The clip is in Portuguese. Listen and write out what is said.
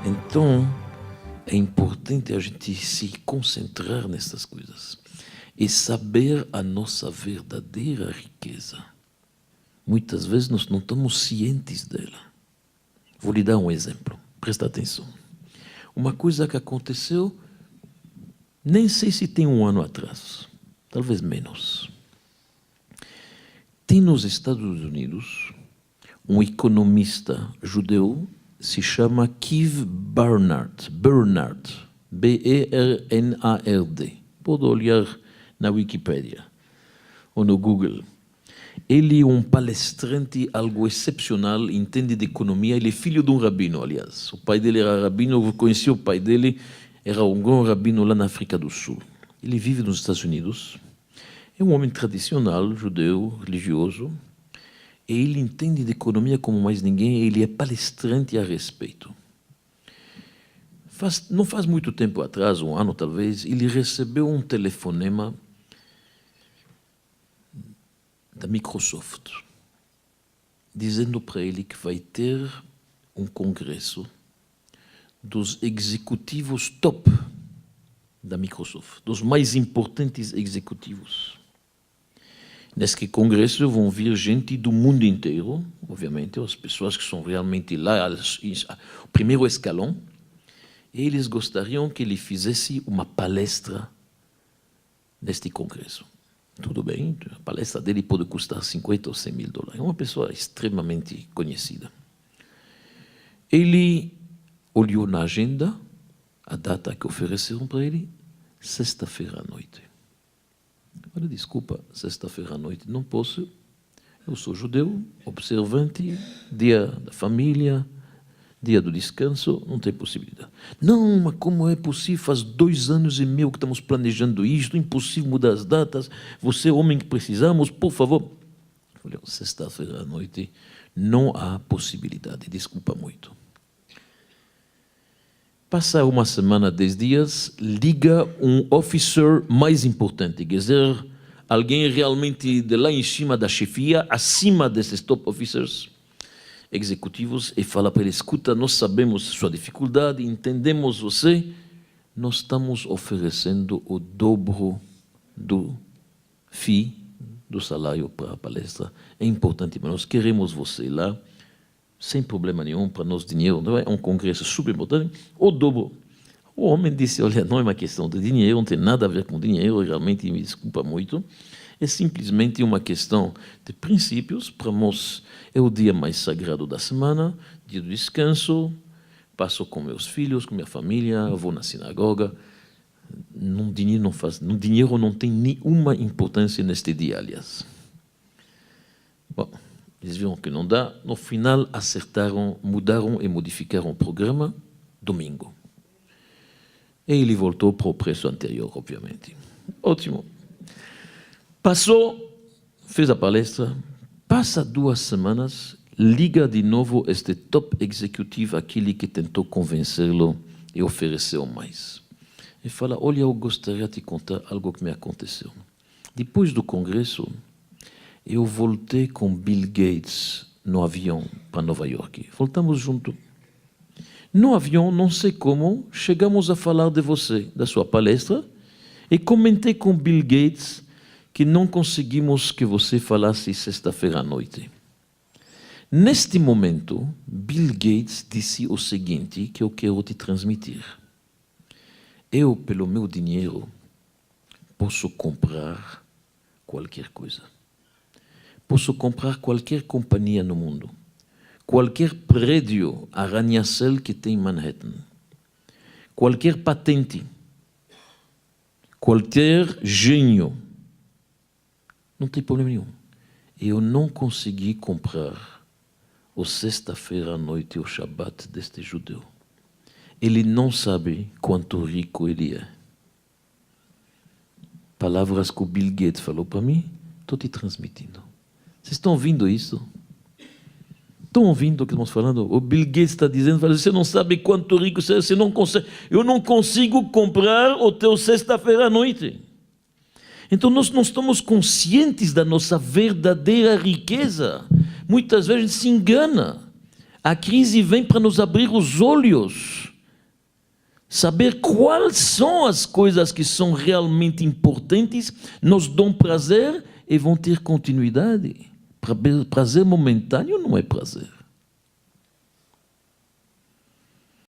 Então, é importante a gente se concentrar nessas coisas e saber a nossa verdadeira riqueza. Muitas vezes nós não estamos cientes dela. Vou lhe dar um exemplo, presta atenção. Uma coisa que aconteceu, nem sei se tem 1 ano atrás, talvez menos. Tem nos Estados Unidos um economista judeu, se chama Keith Barnard, B-E-R-N-A-R-D. Pode olhar na Wikipédia ou no Google. Ele é um palestrante algo excepcional, entende de economia. Ele é filho de um rabino, aliás. O pai dele era rabino, eu conheci o pai dele, era um grande rabino lá na África do Sul. Ele vive nos Estados Unidos. É um homem tradicional, judeu, religioso. E ele entende de economia como mais ninguém. Ele é palestrante a respeito. Não faz muito tempo atrás, 1 ano talvez, ele recebeu um telefonema da Microsoft, dizendo para ele que vai ter um congresso dos executivos top da Microsoft, dos mais importantes executivos. Nesse congresso vão vir gente do mundo inteiro, obviamente, as pessoas que são realmente lá, o primeiro escalão, e eles gostariam que ele fizesse uma palestra neste congresso. Tudo bem, a palestra dele pode custar 50 ou 100 mil dólares. É uma pessoa extremamente conhecida. Ele olhou na agenda a data que ofereceram para ele, sexta-feira à noite. Olha, desculpa, sexta-feira à noite não posso. Eu sou judeu, observante, dia da família, dia do descanso, não tem possibilidade. Não, mas como é possível? Faz 2 anos e meio que estamos planejando isto, impossível mudar as datas. Você, homem que precisamos, por favor. Olha, sexta-feira à noite não há possibilidade, desculpa muito. Passa 1 semana, 10 dias, liga um officer mais importante, quer dizer, alguém realmente de lá em cima da chefia, acima desses top officers executivos, e fala para ele: escuta, nós sabemos sua dificuldade, entendemos você, nós estamos oferecendo o dobro do FII, do salário para a palestra. É importante, mas nós queremos você lá, sem problema nenhum, para nós dinheiro, não é um congresso super importante, o dobro. O homem disse: olha, não é uma questão de dinheiro, não tem nada a ver com dinheiro, realmente me desculpa muito, é simplesmente uma questão de princípios. Para nós é o dia mais sagrado da semana, dia do descanso, passo com meus filhos, com minha família, vou na sinagoga. Dinheiro não tem nenhuma importância neste dia, aliás. Bom, eles viram que não dá, no final acertaram, mudaram e modificaram o programa, domingo. E ele voltou para o preço anterior, obviamente. Ótimo. Passou, fez a palestra, passa 2 semanas, liga de novo este top executivo, aquele que tentou convencê-lo e ofereceu mais. E fala: olha, eu gostaria de te contar algo que me aconteceu. Depois do congresso, eu voltei com Bill Gates no avião para Nova York. Voltamos juntos. No avião, não sei como, chegamos a falar de você, da sua palestra, e comentei com Bill Gates que não conseguimos que você falasse sexta-feira à noite. Neste momento, Bill Gates disse o seguinte, que eu quero te transmitir. Eu, pelo meu dinheiro, posso comprar qualquer coisa. Posso comprar qualquer companhia no mundo. Qualquer prédio arranha-céu que tem em Manhattan. Qualquer patente. Qualquer gênio. Não tem problema nenhum. Eu não consegui comprar o sexta-feira à noite, o Shabbat deste judeu. Ele não sabe quanto rico ele é. Palavras que o Bill Gates falou para mim, estou te transmitindo. Vocês estão ouvindo isso? Estão ouvindo o que estamos falando? O Bill Gates está dizendo: você não sabe quanto rico você é, você não consegue. Eu não consigo comprar o teu sexta-feira à noite. Então nós não estamos conscientes da nossa verdadeira riqueza. Muitas vezes a gente se engana. A crise vem para nos abrir os olhos Saber quais são as coisas que são realmente importantes nos dão prazer e vão ter continuidade. Prazer momentâneo não é prazer.